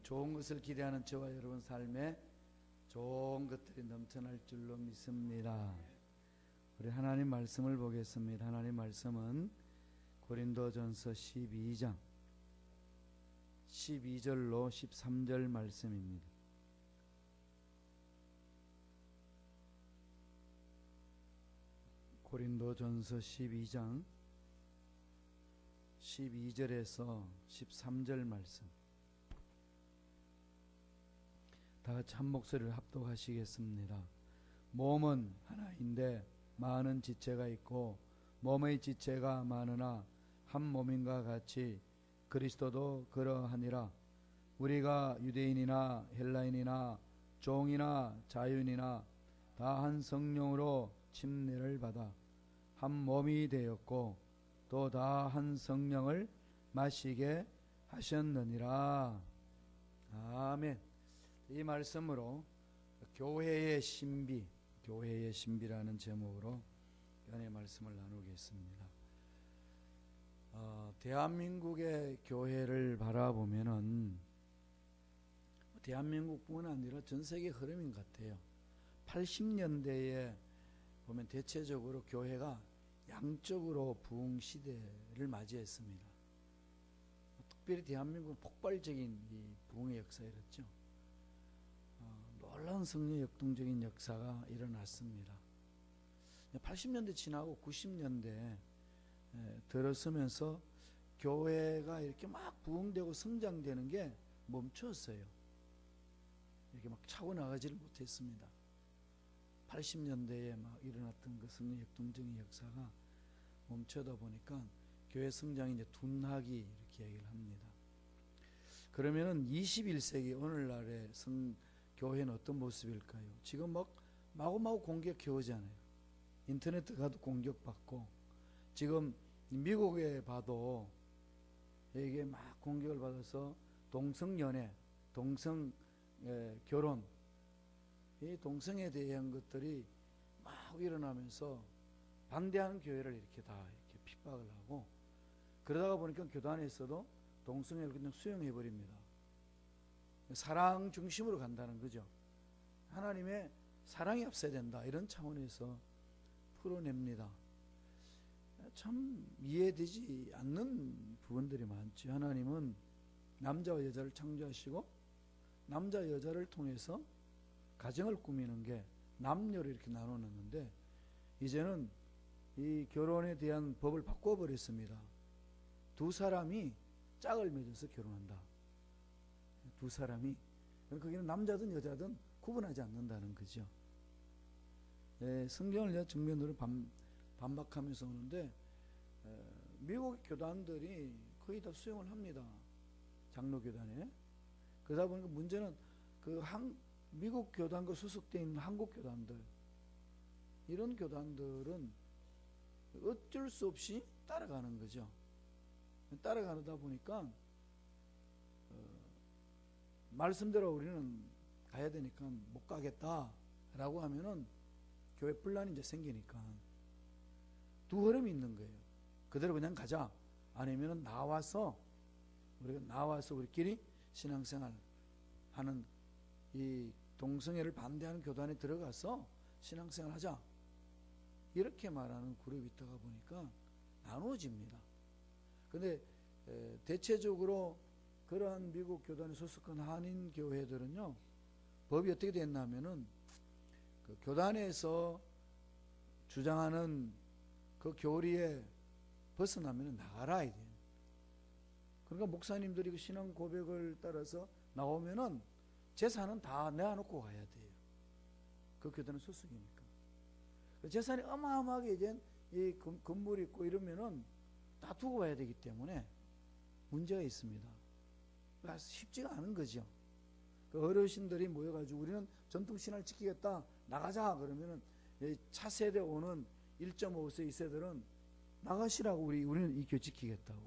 좋은 것을 기대하는 저와 여러분 삶에 좋은 것들이 넘쳐날 줄로 믿습니다. 우리 하나님 말씀을 보겠습니다. 하나님 말씀은 고린도전서 12장 12절로 13절 말씀입니다. 고린도전서 12장 12절에서 13절 말씀, 다 같이 한 목소리를 합독하시겠습니다. 몸은 하나인데 많은 지체가 있고 몸의 지체가 많으나 한 몸인가 같이 그리스도도 그러하니라. 우리가 유대인이나 헬라인이나 종이나 자유인이나 다 한 성령으로 침례를 받아 한 몸이 되었고 또 다 한 성령을 마시게 하셨느니라. 아멘. 이 말씀으로 교회의 신비라는 제목으로 연의 말씀을 나누겠습니다. 대한민국의 교회를 바라보면은 대한민국뿐만 아니라 전 세계 흐름인 것 같아요. 80년대에 보면 대체적으로 교회가 양적으로 부흥 시대를 맞이했습니다. 특별히 대한민국은 폭발적인 이 부흥의 역사였죠. 놀라운 성령 역동적인 역사가 일어났습니다. 80년대 지나고 90년대 들어서면서 교회가 이렇게 막 부흥되고 성장되는 게 멈췄어요. 이렇게 막 차고 나가지를 못했습니다. 80년대에 막 일어났던 그 성령 역동적인 역사가 멈춰다 보니까 교회 성장이 이제 둔하기 이렇게 얘기를 합니다. 그러면은 21세기 오늘날의 교회는 어떤 모습일까요? 지금 막 마구마구 공격 해오잖아요. 인터넷 가도 공격받고, 지금 미국에 봐도 이게 막 공격을 받아서 동성연애, 동성 결혼, 이 동성에 대한 것들이 막 일어나면서 반대하는 교회를 이렇게 다 이렇게 핍박을 하고, 그러다가 보니까 교단에서도 동성애를 그냥 수용해 버립니다. 사랑 중심으로 간다는 거죠. 하나님의 사랑이 앞서야 된다, 이런 차원에서 풀어냅니다. 참 이해되지 않는 부분들이 많죠. 하나님은 남자와 여자를 창조하시고 남자 여자를 통해서 가정을 꾸미는 게 남녀로 이렇게 나눠놨는데, 이제는 이 결혼에 대한 법을 바꿔버렸습니다. 두 사람이 짝을 맺어서 결혼한다. 두 사람이, 거기는 남자든 여자든 구분하지 않는다는 거죠. 성경을 정면으로 반박하면서 오는데, 미국 교단들이 거의 다 수용을 합니다. 장로교단에. 그러다 보니까 문제는 미국 교단과 소속되어 있는 한국 교단들, 이런 교단들은 어쩔 수 없이 따라가는 거죠. 따라가다 보니까 말씀대로 우리는 가야 되니까 못 가겠다라고 하면은 교회 분란이 이제 생기니까 두 흐름이 있는 거예요. 그대로 그냥 가자, 아니면은 우리가 나와서 우리끼리 신앙생활 하는, 이 동성애를 반대하는 교단에 들어가서 신앙생활 하자, 이렇게 말하는 그룹이 있다가 보니까 나누어집니다. 근데 대체적으로 그러한 미국 교단에 소속한 한인 교회들은요, 법이 어떻게 됐냐면은 그 교단에서 주장하는 그 교리에 벗어나면 나가라 이래요. 그러니까 목사님들이 그 신앙 고백을 따라서 나오면은 재산은 다 내어놓고 가야 돼요. 그 교단은 소속이니까. 그 재산이 어마어마하게 이제 이 건물이 있고 이러면은 다 두고 가야 되기 때문에 문제가 있습니다. 그러니까 쉽지가 않은 거죠. 그 어르신들이 모여가지고 우리는 전통신화를 지키겠다, 나가자 그러면은 차세대 오는 1.5세 2세들은 나가시라고, 우리는 이 교회 지키겠다고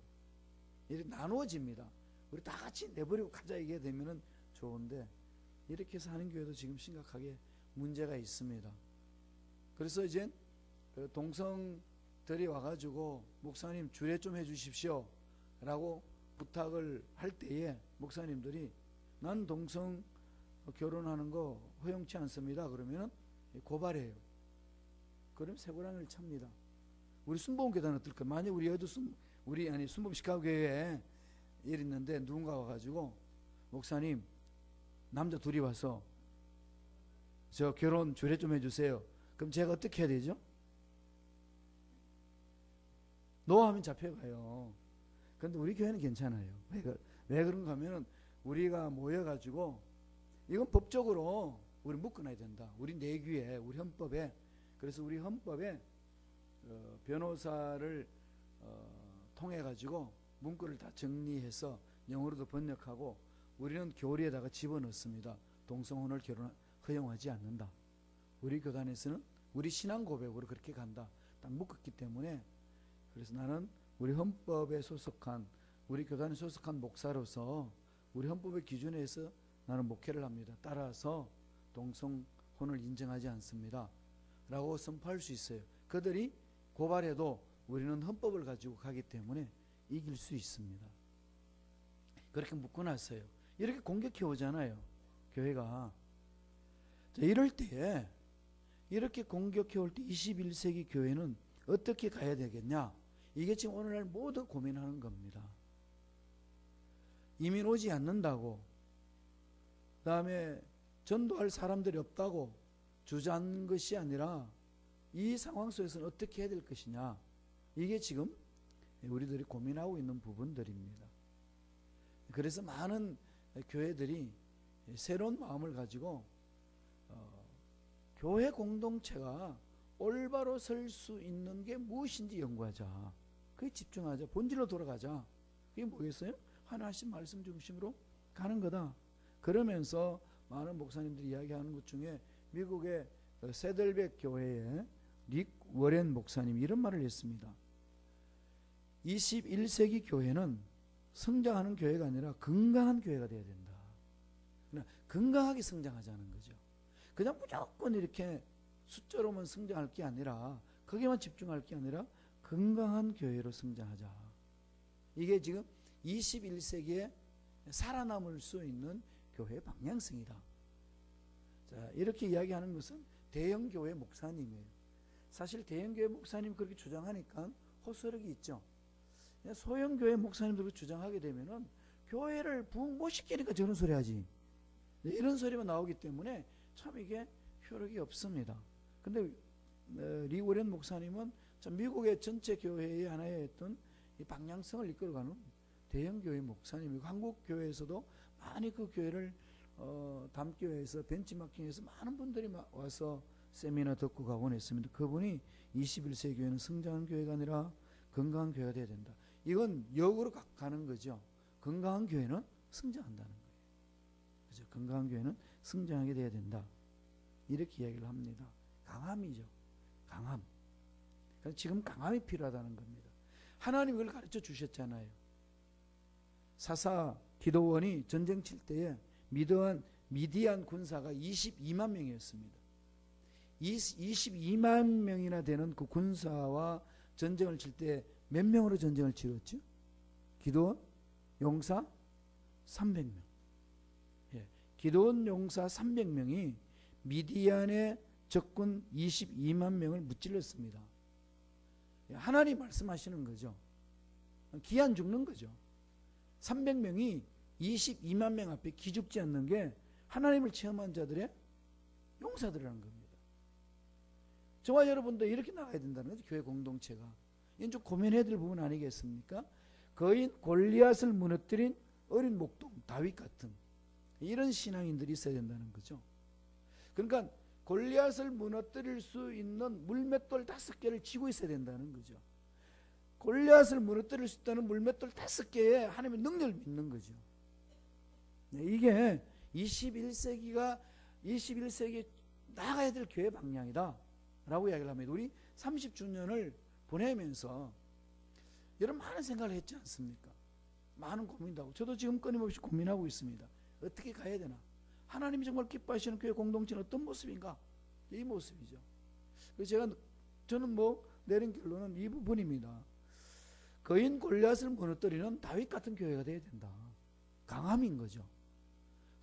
이렇게 나누어집니다. 우리 다 같이 내버리고 가자 이게 되면은 좋은데, 이렇게 해서 하는 교회도 지금 심각하게 문제가 있습니다. 그래서 이제 그 동성들이 와가지고 목사님 주례 좀 해주십시오 라고 부탁을 할 때에 목사님들이 난 동성 결혼하는 거 허용치 않습니다. 그러면 고발해요. 그럼 쇠고랑이를 찹니다. 우리 순복음교단은 어떨까? 만약 우리 어디 순복음 시카고교회에 일 있는데 누군가 와가지고 목사님 남자 둘이 와서 저 결혼 조례 좀 해주세요. 그럼 제가 어떻게 해야 되죠? 노하면 잡혀가요. 그런데 우리 교회는 괜찮아요. 왜 그런가 하면은 우리가 모여가지고 이건 법적으로 우리 묶어놔야 된다. 우리 내규에, 우리 헌법에. 그래서 우리 헌법에 변호사를 통해 가지고 문구를 다 정리해서 영어로도 번역하고 우리는 교리에다가 집어넣습니다. 동성혼을 허용하지 않는다. 우리 교단에서는 우리 신앙 고백으로 그렇게 간다. 딱 묶었기 때문에 그래서 나는 우리 헌법에 소속한 우리 교단에 소속한 목사로서 우리 헌법의 기준에서 나는 목회를 합니다. 따라서 동성혼을 인정하지 않습니다. 라고 선포할 수 있어요. 그들이 고발해도 우리는 헌법을 가지고 가기 때문에 이길 수 있습니다. 그렇게 묶어놨어요. 이렇게 공격해 오잖아요. 교회가. 자, 이럴 때에 이렇게 공격해 올 때 21세기 교회는 어떻게 가야 되겠냐? 이게 지금 오늘날 모두 고민하는 겁니다. 이민 오지 않는다고, 그 다음에 전도할 사람들이 없다고 주저앉는 것이 아니라 이 상황 속에서는 어떻게 해야 될 것이냐, 이게 지금 우리들이 고민하고 있는 부분들입니다. 그래서 많은 교회들이 새로운 마음을 가지고 교회 공동체가 올바로 설 수 있는 게 무엇인지 연구하자. 그게 집중하자. 본질로 돌아가자. 그게 뭐겠어요? 하나씩 말씀 중심으로 가는 거다. 그러면서 많은 목사님들이 이야기하는 것 중에 미국의 세들백 교회의 릭 워렌 목사님이 이런 말을 했습니다. 21세기 교회는 성장하는 교회가 아니라 건강한 교회가 되어야 된다. 건강하게 성장하자는 거죠. 그냥 무조건 이렇게 숫자로만 성장할 게 아니라, 거기만 집중할 게 아니라 건강한 교회로 성장하자. 이게 지금 21세기에 살아남을 수 있는 교회 방향성이다. 자, 이렇게 이야기하는 것은 대형교회 목사님이에요. 사실 대형교회 목사님이 그렇게 주장하니까 호소력이 있죠. 소형교회 목사님들이 주장하게 되면은 교회를 부흥 못 시키니까 저런 소리 하지. 이런 소리만 나오기 때문에 참 이게 효력이 없습니다. 근데 리 워렌 목사님은 참 미국의 전체 교회의 하나의 어떤 이 방향성을 이끌어가는 대형교회 목사님이고, 한국 교회에서도 많이 그 교회를 담교회에서 벤치마킹해서 많은 분들이 와서 세미나 듣고 가곤 했습니다. 그분이 21세기 교회는 성장한 교회가 아니라 건강한 교회가 되어야 된다. 이건 역으로 가는 거죠. 건강한 교회는 성장한다는 거예요. 그죠? 건강한 교회는 성장하게 되어야 된다. 이렇게 이야기를 합니다. 강함이죠. 강함. 지금 강함이 필요하다는 겁니다. 하나님이 그걸 가르쳐 주셨잖아요. 사사 기도원이 전쟁 칠 때에 미디안 군사가 22만 명이었습니다. 22만 명이나 되는 그 군사와 전쟁을 칠 때 몇 명으로 전쟁을 치렀죠? 기도원 용사 300명. 예, 기도원 용사 300명이 미디안의 적군 22만 명을 무찔렀습니다. 하나님 말씀하시는 거죠. 기한 죽는 거죠. 300명이 22만 명 앞에 기죽지 않는 게 하나님을 체험한 자들의 용사들이라는 겁니다. 저와 여러분도 이렇게 나가야 된다는 거죠. 교회 공동체가. 이건 좀 고민해야 될 부분 아니겠습니까? 거인 골리앗을 무너뜨린 어린 목동 다윗 같은 이런 신앙인들이 있어야 된다는 거죠. 그러니까 골리앗을 무너뜨릴 수 있는 물맷돌 5개를 쥐고 있어야 된다는 거죠. 골리앗을 무너뜨릴 수 있다는 물맷돌 5개의 하나님의 능력을 믿는 거죠. 이게 21세기에 나가야 될 교회 방향이다 라고 이야기를 합니다. 우리 30주년을 보내면서 여러분 많은 생각을 했지 않습니까? 많은 고민도 하고, 저도 지금 끊임없이 고민하고 있습니다. 어떻게 가야 되나? 하나님이 정말 기뻐하시는 교회 공동체는 어떤 모습인가? 이 모습이죠. 그래서 저는 내린 결론은 이 부분입니다. 거인 골리앗을 무너뜨리는 다윗 같은 교회가 되어야 된다. 강함인 거죠.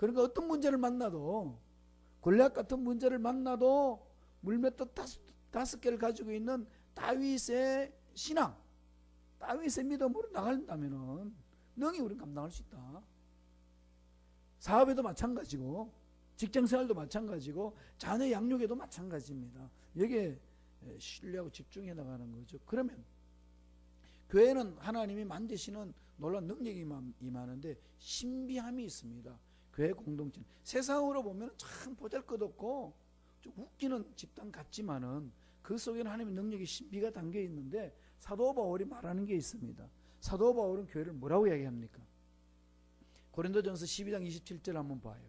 그러니까 어떤 문제를 만나도, 골리앗 같은 문제를 만나도 물맷돌 다섯 개를 가지고 있는 다윗의 신앙, 다윗의 믿음으로 나간다면은 능히 우리는 감당할 수 있다. 사업에도 마찬가지고, 직장생활도 마찬가지고, 자녀 양육에도 마찬가지입니다. 여기에 신뢰하고 집중해 나가는 거죠. 그러면 교회는 하나님이 만드시는 놀라운 능력이 임하는데 신비함이 있습니다. 교회 공동체는 세상으로 보면 참 보잘것없고 좀 웃기는 집단 같지만은 그 속에는 하나님의 능력이 신비가 담겨 있는데, 사도 바울이 말하는 게 있습니다. 사도 바울은 교회를 뭐라고 이야기합니까? 고린도전서 12장 27절 한번 봐요.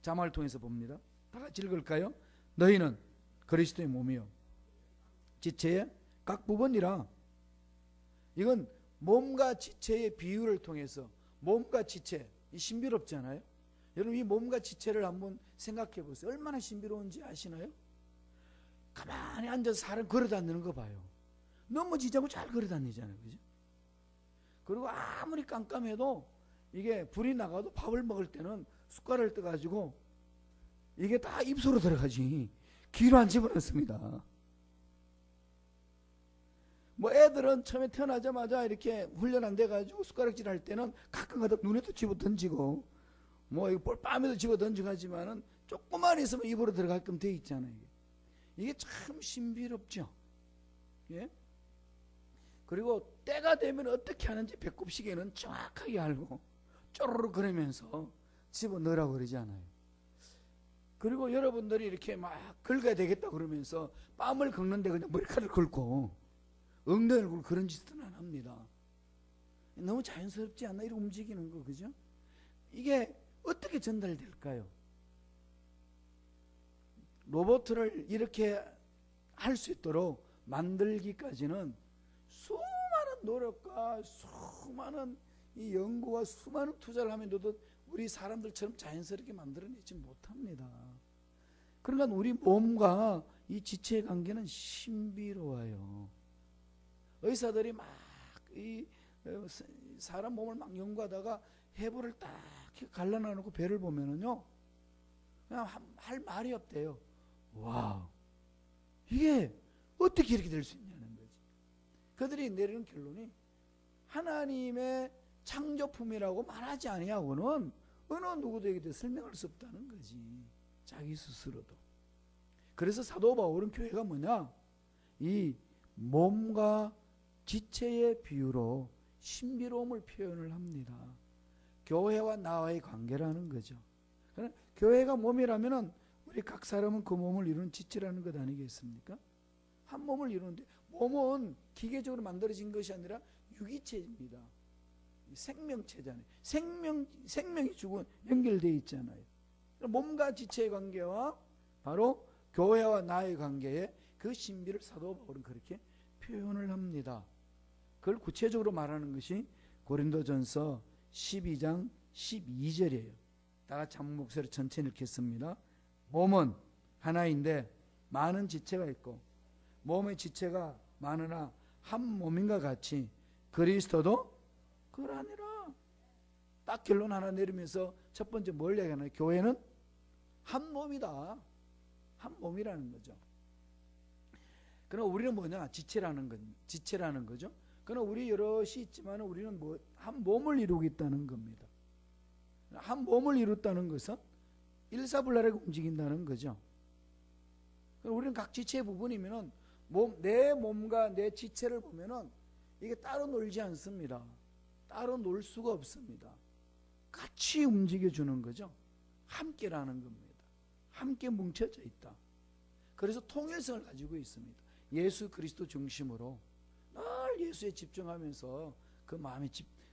자막을 통해서 봅니다. 다 같이 읽을까요? 너희는 그리스도의 몸이요 지체의 각 부분이라. 이건 몸과 지체의 비유를 통해서, 몸과 지체, 이 신비롭잖아요. 여러분 이 몸과 지체를 한번 생각해 보세요. 얼마나 신비로운지 아시나요? 가만히 앉아서 사람 걸어다니는 거 봐요. 넘어지자고 잘 걸어다니잖아요. 그죠? 그리고 아무리 깜깜해도 이게 불이 나가도 밥을 먹을 때는 숟가락을 떠가지고 이게 다 입속으로 들어가지 귀로 안 집어넣습니다. 뭐 애들은 처음에 태어나자마자 이렇게 훈련 안 돼가지고 숟가락질 할 때는 가끔가다 눈에도 집어 던지고 뭐 이거 뺨에도 집어 던지고 하지만은 조금만 있으면 입으로 들어가게끔 돼 있잖아요. 이게 참 신비롭죠. 예? 그리고 때가 되면 어떻게 하는지 배꼽시계는 정확하게 알고 쪼르르 그러면서 집어 넣으라고 그러지 않아요. 그리고 여러분들이 이렇게 막 긁어야 되겠다 그러면서 뺨을 긁는데 그냥 머리카락을 긁고 엉덩이를 긁고 그런 짓은 안 합니다. 너무 자연스럽지 않나? 이렇게 움직이는 거, 그죠? 이게 어떻게 전달될까요? 로봇을 이렇게 할 수 있도록 만들기까지는 수많은 노력과 수많은 이 연구와 수많은 투자를 하면서도 우리 사람들처럼 자연스럽게 만들어내지 못합니다. 그러니까 우리 몸과 이 지체의 관계는 신비로워요. 의사들이 막 이 사람 몸을 막 연구하다가 해부를 딱 갈라놔놓고 배를 보면은요, 그냥 할 말이 없대요. 와, 이게 어떻게 이렇게 될 수 있냐는 거지. 그들이 내리는 결론이 하나님의 창조품이라고 말하지 아니하고는 어느 누구에게도 설명할 수 없다는 거지. 자기 스스로도. 그래서 사도 바울은 교회가 뭐냐? 이 몸과 지체의 비유로 신비로움을 표현을 합니다. 교회와 나와의 관계라는 거죠. 교회가 몸이라면은 우리 각 사람은 그 몸을 이루는 지체라는 것 아니겠습니까? 한 몸을 이루는데 몸은 기계적으로 만들어진 것이 아니라 유기체입니다. 생명체잖아요. 생명이 죽은 연결되어 있잖아요. 몸과 지체의 관계와 바로 교회와 나의 관계에 그 신비를 사도 바울은 그렇게 표현을 합니다. 그걸 구체적으로 말하는 것이 고린도전서 12장 12절이에요. 다 같이 한 목소리 천천히 읽겠습니다. 몸은 하나인데 많은 지체가 있고 몸의 지체가 많으나 한 몸인가 같이 그리스도도 그러하니라. 딱 결론 하나 내리면서 첫 번째 뭘 얘기하나요? 교회는 한 몸이다. 한 몸이라는 거죠. 그러나 우리는 뭐냐? 지체라는 거죠. 그러나 우리 여럿이 있지만 우리는 한 몸을 이루고 있다는 겁니다. 한 몸을 이뤘다는 것은 일사불란하게 움직인다는 거죠. 우리는 각 지체의 부분이면은 내 몸과 내 지체를 보면은 이게 따로 놀지 않습니다. 따로 놀 수가 없습니다. 같이 움직여주는 거죠. 함께라는 겁니다. 함께 뭉쳐져 있다. 그래서 통일성을 가지고 있습니다. 예수 그리스도 중심으로 늘 예수에 집중하면서 그 마음에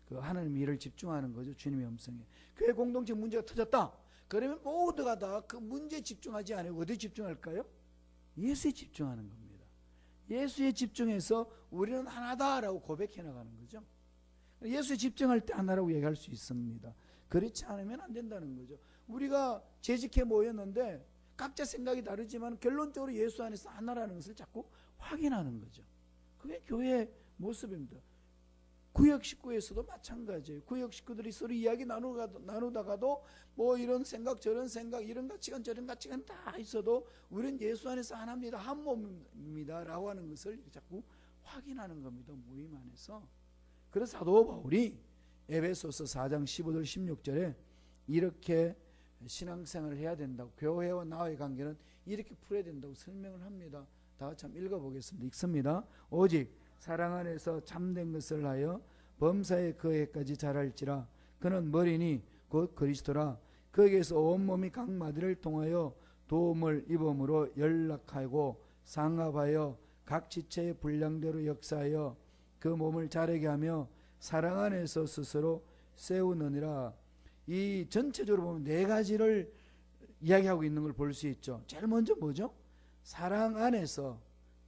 그 하나님의 일을 집중하는 거죠. 주님의 음성에. 교회 공동체 문제가 터졌다. 그러면 모두가 다 그 문제에 집중하지 않고 어디에 집중할까요? 예수에 집중하는 겁니다. 예수에 집중해서 우리는 하나다라고 고백해 나가는 거죠. 예수에 집중할 때 하나라고 얘기할 수 있습니다. 그렇지 않으면 안 된다는 거죠. 우리가 재직해 모였는데 각자 생각이 다르지만 결론적으로 예수 안에서 하나라는 것을 자꾸 확인하는 거죠. 그게 교회의 모습입니다. 구역 식구에서도 마찬가지예요. 구역 식구들이 서로 이야기 나누다가도 뭐 이런 생각 저런 생각 이런 가치관 저런 가치관 다 있어도 우리는 예수 안에서 하나입니다. 한 몸입니다 라고 하는 것을 자꾸 확인하는 겁니다. 모임 안에서. 그래서 사도 바울이 에베소서 4장 15절 16절에 이렇게 신앙생활을 해야 된다고, 교회와 나와의 관계는 이렇게 풀어야 된다고 설명을 합니다. 다 같이 한번 읽어보겠습니다. 읽습니다. 오직 사랑 안에서 참된 것을 하여 범사의 그 해까지 자랄지라. 그는 머리니 곧 그리스도라. 거기에서 온몸이 각 마디를 통하여 도움을 입음으로 연락하고 상합하여 각 지체의 분량대로 역사하여 그 몸을 자라게 하며 사랑 안에서 스스로 세우느니라. 이 전체적으로 보면 네 가지를 이야기하고 있는 걸 볼 수 있죠. 제일 먼저 뭐죠? 사랑 안에서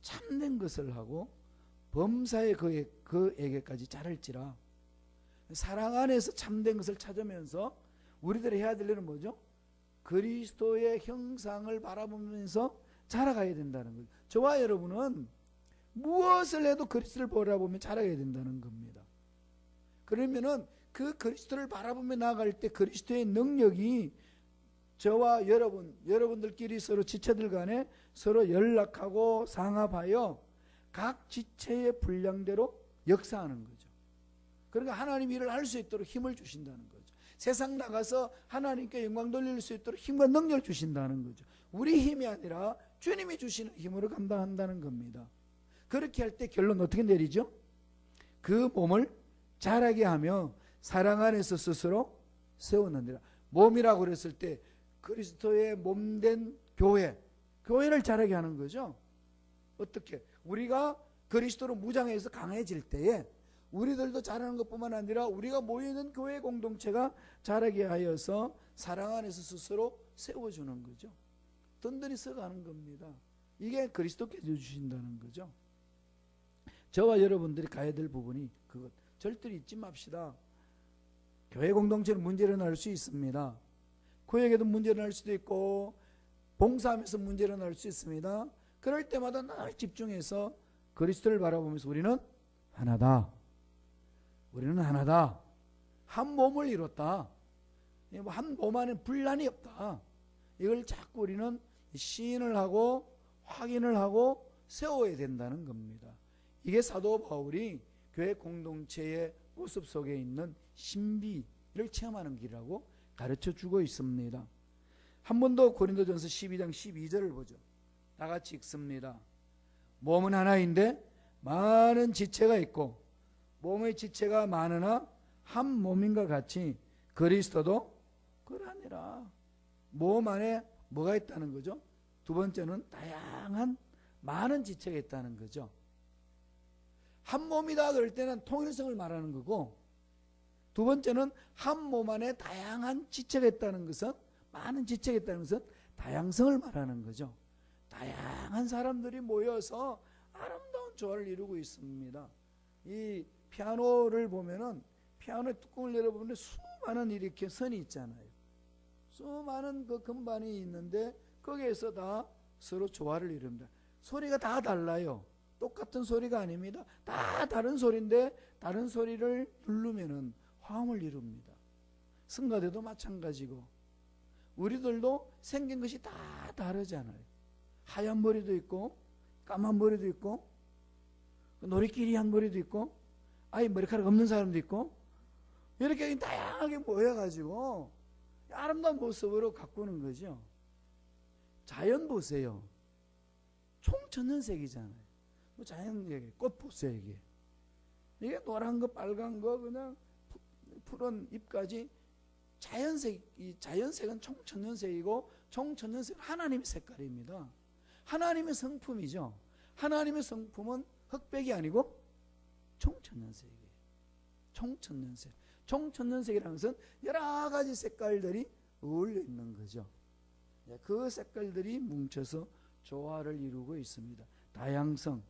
참된 것을 하고 범사의 그에게까지 자랄지라. 사랑 안에서 참된 것을 찾으면서 우리들이 해야 될 일은 뭐죠? 그리스도의 형상을 바라보면서 자라가야 된다는 거죠. 저와 여러분은 무엇을 해도 그리스도를 바라보며 자라야 된다는 겁니다. 그러면은 그 그리스도를 바라보며 나아갈 때 그리스도의 능력이 저와 여러분들끼리 서로 지체들 간에 서로 연락하고 상합하여 각 지체의 분량대로 역사하는 거죠. 그러니까 하나님 일을 할 수 있도록 힘을 주신다는 거죠. 세상 나가서 하나님께 영광 돌릴 수 있도록 힘과 능력을 주신다는 거죠. 우리 힘이 아니라 주님이 주시는 힘으로 감당한다는 겁니다. 그렇게 할 때 결론 어떻게 내리죠? 그 몸을 자라게 하며 사랑 안에서 스스로 세우느니라. 몸이라고 그랬을 때 그리스도의 몸된 교회를 자라게 하는 거죠. 어떻게? 우리가 그리스도로 무장해서 강해질 때에 우리들도 자라는 것뿐만 아니라 우리가 모이는 교회 공동체가 자라게 하여서 사랑 안에서 스스로 세워주는 거죠. 든든히 써가는 겁니다. 이게 그리스도께서 주신다는 거죠. 저와 여러분들이 가야 될 부분이 그것. 절대로 잊지 맙시다. 교회 공동체는 문제를 날 수 있습니다. 교회에도 문제를 날 수도 있고 봉사하면서 문제를 날 수 있습니다. 그럴 때마다 늘 집중해서 그리스도를 바라보면서 우리는 하나다. 우리는 하나다. 한 몸을 이뤘다. 한 몸 안에 분란이 없다. 이걸 자꾸 우리는 시인을 하고 확인을 하고 세워야 된다는 겁니다. 이게 사도 바울이 교회 공동체의 모습 속에 있는 신비를 체험하는 길이라고 가르쳐 주고 있습니다. 한 번 더 고린도전서 12장 12절을 보죠. 다 같이 읽습니다. 몸은 하나인데 많은 지체가 있고 몸의 지체가 많으나 한 몸인가 같이 그리스도도 그러하니라. 몸 안에 뭐가 있다는 거죠? 두 번째는 다양한 많은 지체가 있다는 거죠. 한 몸이다 그럴 때는 통일성을 말하는 거고, 두 번째는 한 몸 안에 다양한 지체가 있다는 것은, 많은 지체가 있다는 것은 다양성을 말하는 거죠. 다양한 사람들이 모여서 아름다운 조화를 이루고 있습니다. 이 피아노를 보면은 피아노의 뚜껑을 열어보면 수많은 이렇게 선이 있잖아요. 수많은 그 건반이 있는데 거기에서 다 서로 조화를 이룹니다. 소리가 다 달라요. 똑같은 소리가 아닙니다. 다 다른 소리인데 다른 소리를 누르면은 화음을 이룹니다. 성가대도 마찬가지고 우리들도 생긴 것이 다 다르잖아요. 하얀 머리도 있고 까만 머리도 있고 노리끼리 한 머리도 있고 아예 머리카락 없는 사람도 있고 이렇게 다양하게 모여가지고 아름다운 모습으로 가꾸는 거죠. 자연 보세요. 총천연색이잖아요. 뭐 자연 얘기, 꽃 보세요. 이게 노란 거, 빨간 거, 그냥 푸른 잎까지 자연색. 이 자연색은 총천연색이고 총천연색은 하나님의 색깔입니다. 하나님의 성품이죠. 하나님의 성품은 흑백이 아니고 총천연색이에요. 총천연색. 총천연색이라는 것은 여러 가지 색깔들이 어울려 있는 거죠. 그 색깔들이 뭉쳐서 조화를 이루고 있습니다. 다양성.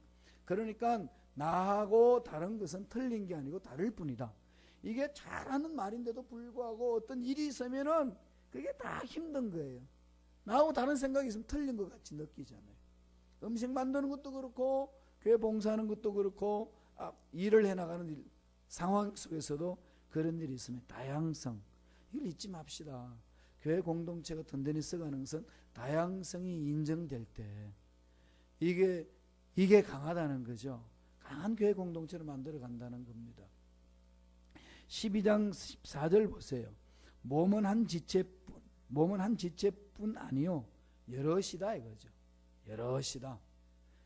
그러니까 나하고 다른 것은 틀린 게 아니고 다를 뿐이다. 이게 잘하는 말인데도 불구하고 어떤 일이 있으면은 그게 다 힘든 거예요. 나하고 다른 생각이 있으면 틀린 것 같이 느끼잖아요. 음식 만드는 것도 그렇고 교회 봉사하는 것도 그렇고 일을 해나가는 일, 상황 속에서도 그런 일이 있으면 다양성, 이걸 잊지 맙시다. 교회 공동체가 든든히 써가는 것은 다양성이 인정될 때 이게 강하다는 거죠. 강한 교회 공동체를 만들어 간다는 겁니다. 12장 14절 보세요. 몸은 한 지체뿐 아니요 여럿이다 이거죠. 여럿이다.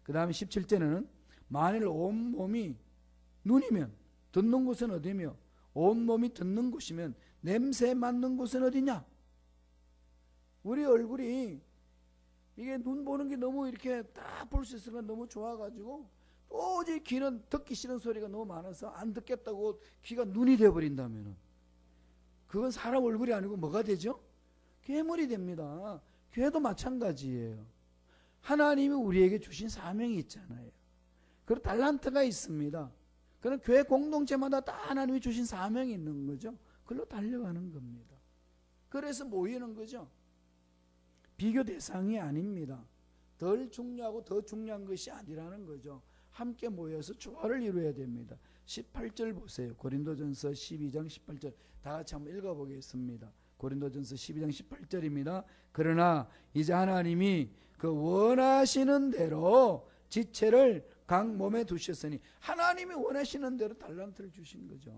그 다음에 17절에는 만일 온 몸이 눈이면 듣는 곳은 어디며 온 몸이 듣는 곳이면 냄새 맡는 곳은 어디냐? 우리 얼굴이 이게 눈 보는 게 너무 이렇게 딱 볼 수 있으니까 너무 좋아가지고 도저히 귀는 듣기 싫은 소리가 너무 많아서 안 듣겠다고 귀가 눈이 되어버린다면 그건 사람 얼굴이 아니고 뭐가 되죠? 괴물이 됩니다. 교회도 마찬가지예요. 하나님이 우리에게 주신 사명이 있잖아요. 그리고 달란트가 있습니다. 그런 교회 공동체마다 다 하나님이 주신 사명이 있는 거죠. 그걸로 달려가는 겁니다. 그래서 모이는 거죠. 비교 대상이 아닙니다. 덜 중요하고 더 중요한 것이 아니라는 거죠. 함께 모여서 조화를 이루어야 됩니다. 18절 보세요. 고린도전서 12장 18절 다 같이 한번 읽어보겠습니다. 고린도전서 12장 18절입니다. 그러나 이제 하나님이 그 원하시는 대로 지체를 각 몸에 두셨으니 하나님이 원하시는 대로 달란트를 주신 거죠.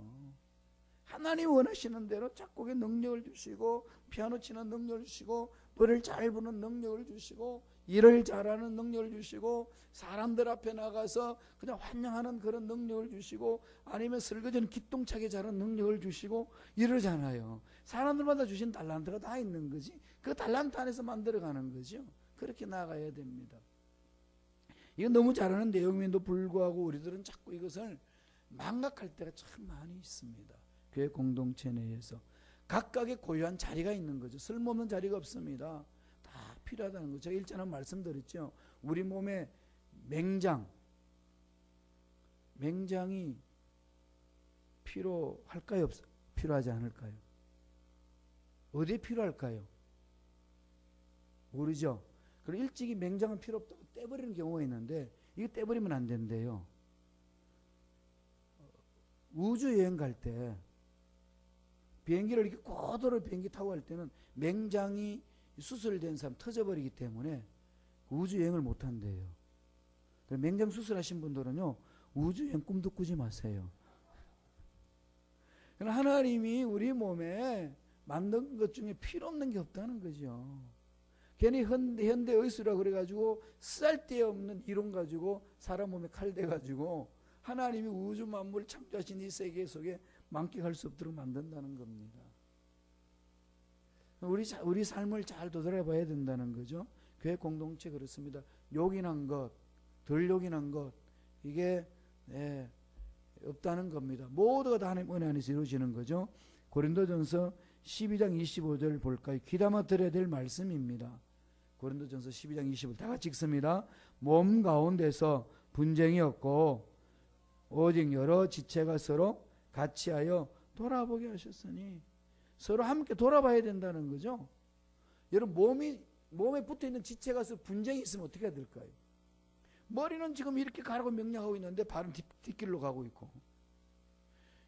하나님이 원하시는 대로 작곡의 능력을 주시고 피아노 치는 능력을 주시고 노래를 잘 부르는 능력을 주시고 일을 잘하는 능력을 주시고 사람들 앞에 나가서 그냥 환영하는 그런 능력을 주시고 아니면 설거지는 기똥차게 잘하는 능력을 주시고 이러잖아요. 사람들마다 주신 달란트가 다 있는 거지. 그 달란트 안에서 만들어가는 거죠. 그렇게 나가야 됩니다. 이거 너무 잘하는 내용임에도 불구하고 우리들은 자꾸 이것을 망각할 때가 참 많이 있습니다. 교회 공동체 내에서 각각의 고유한 자리가 있는 거죠. 쓸모없는 자리가 없습니다. 다 필요하다는 거죠. 제가 일전에 말씀드렸죠. 우리 몸에 맹장이 필요할까요? 필요하지 않을까요? 어디에 필요할까요? 모르죠. 그리고 일찍이 맹장은 필요 없다고 떼버리는 경우가 있는데 이거 떼버리면 안 된대요. 우주여행 갈 때 비행기를 이렇게 고도로 비행기 타고 갈 때는 맹장이 수술된 사람 터져버리기 때문에 우주여행을 못 한대요. 맹장 수술하신 분들은요 우주여행 꿈도 꾸지 마세요. 하나님이 우리 몸에 만든 것 중에 필요 없는 게 없다는 거죠. 괜히 현대 의술이라 그래가지고 쓸데없는 이론 가지고 사람 몸에 칼 대가지고 하나님이 우주 만물 창조하신 이 세계 속에 만끽할 수 없도록 만든다는 겁니다. 우리 삶을 잘 되돌아봐야 된다는 거죠. 교회 공동체 그렇습니다. 요긴한 것, 덜 요긴한 것 이게 없다는 겁니다. 모두가 다 하나님 은혜 안에서 이루어지는 거죠. 고린도전서 12장 25절 볼까요? 귀담아 들어야 될 말씀입니다. 고린도전서 12장 25절 다 같이 읽습니다. 몸 가운데서 분쟁이 없고 오직 여러 지체가 서로 같이 하여 돌아보게 하셨으니 서로 함께 돌아봐야 된다는 거죠. 여러분 몸에 붙어있는 지체가 서로 분쟁이 있으면 어떻게 해야 될까요? 머리는 지금 이렇게 가라고 명령하고 있는데 발은 뒷길로 가고 있고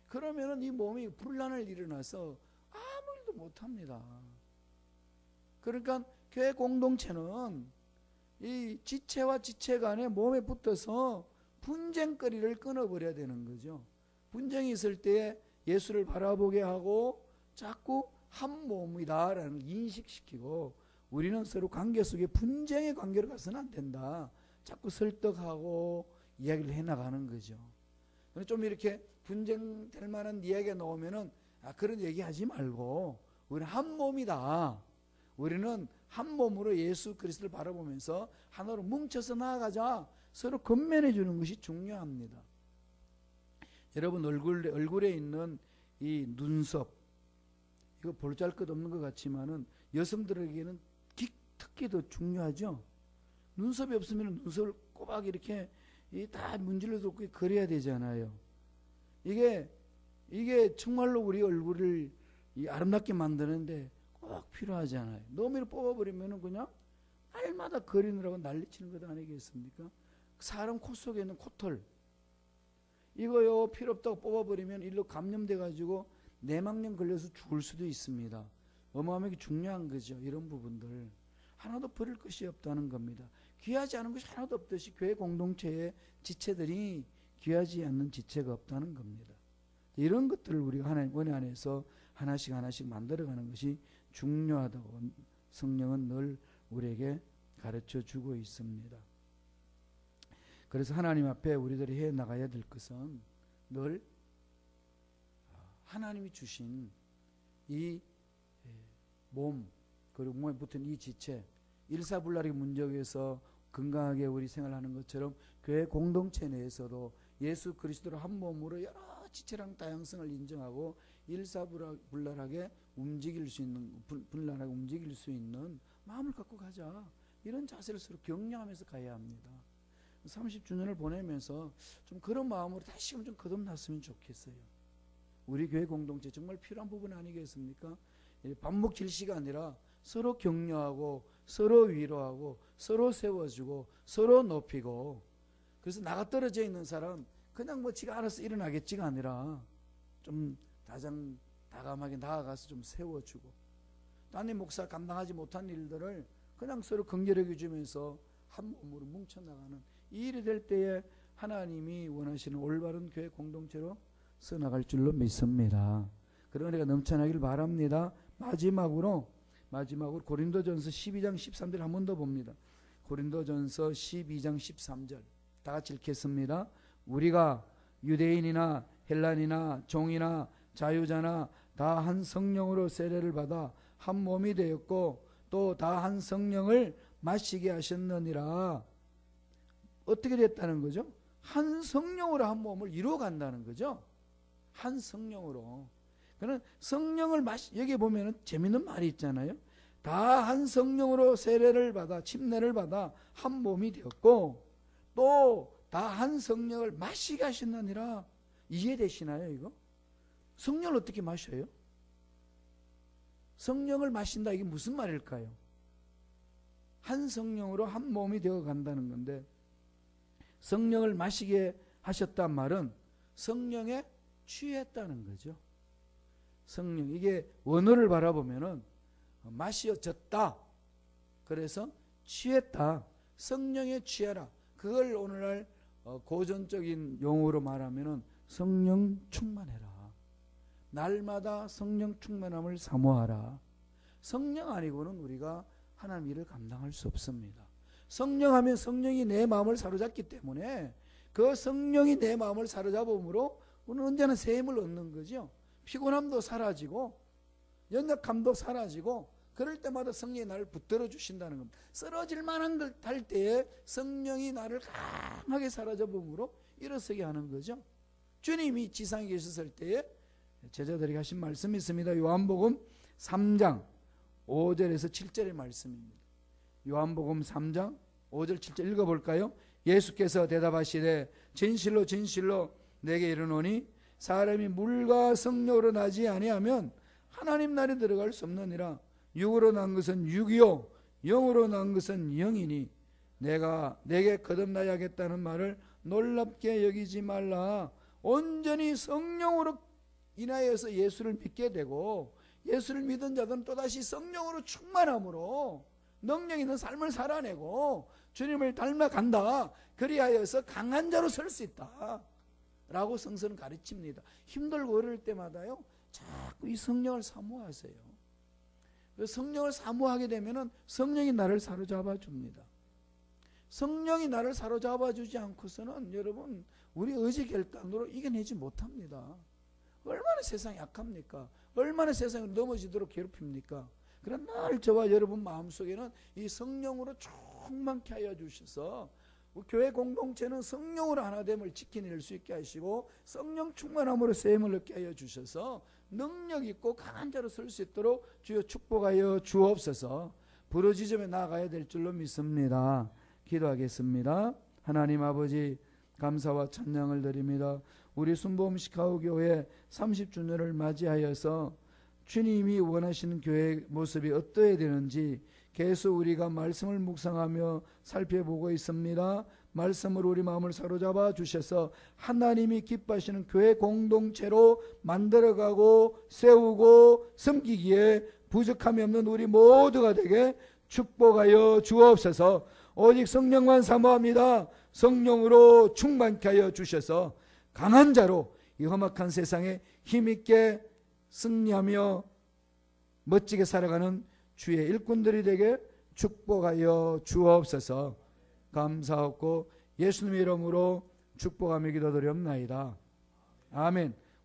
그러면은 이 몸이 분란을 일어나서 아무 일도 못합니다. 그러니까 교회 공동체는 이 지체와 지체 간에 몸에 붙어서 분쟁거리를 끊어버려야 되는 거죠. 분쟁이 있을 때 예수를 바라보게 하고 자꾸 한 몸이다라는 걸 인식시키고 우리는 서로 관계 속에 분쟁의 관계로 가서는 안 된다. 자꾸 설득하고 이야기를 해나가는 거죠. 좀 이렇게 분쟁될 만한 이야기가 나오면은 그런 얘기 하지 말고 우리는 한 몸이다. 우리는 한 몸으로 예수 그리스도를 바라보면서 하나로 뭉쳐서 나아가자. 서로 건면해 주는 것이 중요합니다. 여러분 얼굴에 있는 이 눈썹 이거 볼잘것 없는 것 같지만은 여성들에게는 특히 더 중요하죠. 눈썹이 없으면 눈썹을 꼬박 이렇게 다 문질러 놓고 그려야 되잖아요. 이게 정말로 우리 얼굴을 아름답게 만드는데 꼭 필요하잖아요. 너무 이렇게 뽑아버리면 그냥 날마다 그리느라고 난리치는 것 아니겠습니까? 사람 코 속에 있는 코털 이거요 필요 없다고 뽑아버리면 일로 감염돼 가지고 내막염 걸려서 죽을 수도 있습니다. 어마어마하게 중요한 거죠. 이런 부분들 하나도 버릴 것이 없다는 겁니다. 귀하지 않은 것이 하나도 없듯이 교회 공동체의 지체들이 귀하지 않는 지체가 없다는 겁니다. 이런 것들을 우리가 하나님 은혜 안에서 하나씩 하나씩 만들어가는 것이 중요하다고 성령은 늘 우리에게 가르쳐 주고 있습니다. 그래서 하나님 앞에 우리들이 해 나가야 될 것은 늘 하나님이 주신 이 몸 그리고 몸에 붙은 이 지체 일사불란하게 문제에서 건강하게 우리 생활하는 것처럼 교회 공동체 내에서도 예수 그리스도를 한 몸으로 여러 지체랑 다양성을 인정하고 일사불란하게 움직일 수 있는 분란하게 움직일 수 있는 마음을 갖고 가자. 이런 자세를 서로 격려하면서 가야 합니다. 30주년을 보내면서 좀 그런 마음으로 다시금 좀 거듭났으면 좋겠어요. 우리 교회 공동체 정말 필요한 부분 아니겠습니까? 반복 질시가 아니라 서로 격려하고 서로 위로하고 서로 세워주고 서로 높이고 그래서 나가 떨어져 있는 사람 그냥 뭐 지가 알아서 일어나겠지가 아니라 좀 다감하게 나아가서 좀 세워주고 담임 목사 감당하지 못한 일들을 그냥 서로 긍휼하게 주면서 한 몸으로 뭉쳐나가는 이 일이 될 때에 하나님이 원하시는 올바른 교회 공동체로 써나갈 줄로 믿습니다. 그런 은혜가 넘쳐나길 바랍니다. 마지막으로 고린도전서 12장 13절 한 번 더 봅니다. 고린도전서 12장 13절 다 같이 읽겠습니다. 우리가 유대인이나 헬란이나 종이나 자유자나 다 한 성령으로 세례를 받아 한 몸이 되었고 또 다 한 성령을 마시게 하셨느니라. 어떻게 됐다는 거죠? 한 성령으로 한 몸을 이루어간다는 거죠. 한 성령으로. 그는 성령을 여기 보면은 재밌는 말이 있잖아요. 다 한 성령으로 세례를 받아 침례를 받아 한 몸이 되었고 또 다 한 성령을 마시게 하셨느니라. 이해되시나요 이거? 성령을 어떻게 마셔요? 성령을 마신다 이게 무슨 말일까요? 한 성령으로 한 몸이 되어 간다는 건데 성령을 마시게 하셨단 말은 성령에 취했다는 거죠. 성령 이게 원어를 바라보면은 마시어졌다. 그래서 취했다. 성령에 취하라. 그걸 오늘날 고전적인 용어로 말하면은 성령 충만해라. 날마다 성령 충만함을 사모하라. 성령 아니고는 우리가 하나님 일을 감당할 수 없습니다. 성령하면 성령이 내 마음을 사로잡기 때문에 그 성령이 내 마음을 사로잡음으로 우리는 언제나 새 힘을 얻는 거죠. 피곤함도 사라지고 연약함도 사라지고 그럴 때마다 성령이 나를 붙들어 주신다는 겁니다. 쓰러질 만한 걸 할 때에 성령이 나를 강하게 사로잡음으로 일어서게 하는 거죠. 주님이 지상에 계셨을 때에 제자들에게 하신 말씀이 있습니다. 요한복음 3장 5절에서 7절의 말씀입니다. 요한복음 3장 5절 7절 읽어볼까요? 예수께서 대답하시되 진실로 진실로 내게 이르노니 사람이 물과 성령으로 나지 아니하면 하나님 나라에 들어갈 수 없느니라. 육으로 난 것은 육이요 영으로 난 것은 영이니 내가 내게 거듭나야겠다는 말을 놀랍게 여기지 말라. 온전히 성령으로 인하여서 예수를 믿게 되고 예수를 믿은 자들은 또다시 성령으로 충만함으로 능력 있는 삶을 살아내고 주님을 닮아간다. 그리하여서 강한 자로 설 수 있다 라고 성서는 가르칩니다. 힘들고 어려울 때마다요 자꾸 이 성령을 사모하세요. 성령을 사모하게 되면은 성령이 나를 사로잡아 줍니다. 성령이 나를 사로잡아 주지 않고서는 여러분 우리 의지 결단으로 이겨내지 못합니다. 얼마나 세상이 약합니까? 얼마나 세상을 넘어지도록 괴롭힙니까? 그러나 늘 저와 여러분 마음속에는 이 성령으로 충만케 하여 주셔서 교회 공동체는 성령으로 하나됨을 지켜낼 수 있게 하시고 성령 충만함으로 세임을 얻게 하여 주셔서 능력 있고 강한 자로 설 수 있도록 주여 축복하여 주옵소서. 부르짖음에 나아가야 될 줄로 믿습니다. 기도하겠습니다. 하나님 아버지 감사와 찬양을 드립니다. 우리 순복음 시카고교회 30주년을 맞이하여서 주님이 원하시는 교회의 모습이 어떠해야 되는지 계속 우리가 말씀을 묵상하며 살펴보고 있습니다. 말씀으로 우리 마음을 사로잡아 주셔서 하나님이 기뻐하시는 교회 공동체로 만들어가고 세우고 섬기기에 부족함이 없는 우리 모두가 되게 축복하여 주옵소서. 오직 성령만 사모합니다. 성령으로 충만케 하여 주셔서 강한 자로 이 험악한 세상에 힘있게 승리하며 멋지게 살아가는 주의 일꾼들이 되게 축복하여 주옵소서. 감사하고 예수님의 이름으로 축복하며 기도드리옵나이다. 아멘.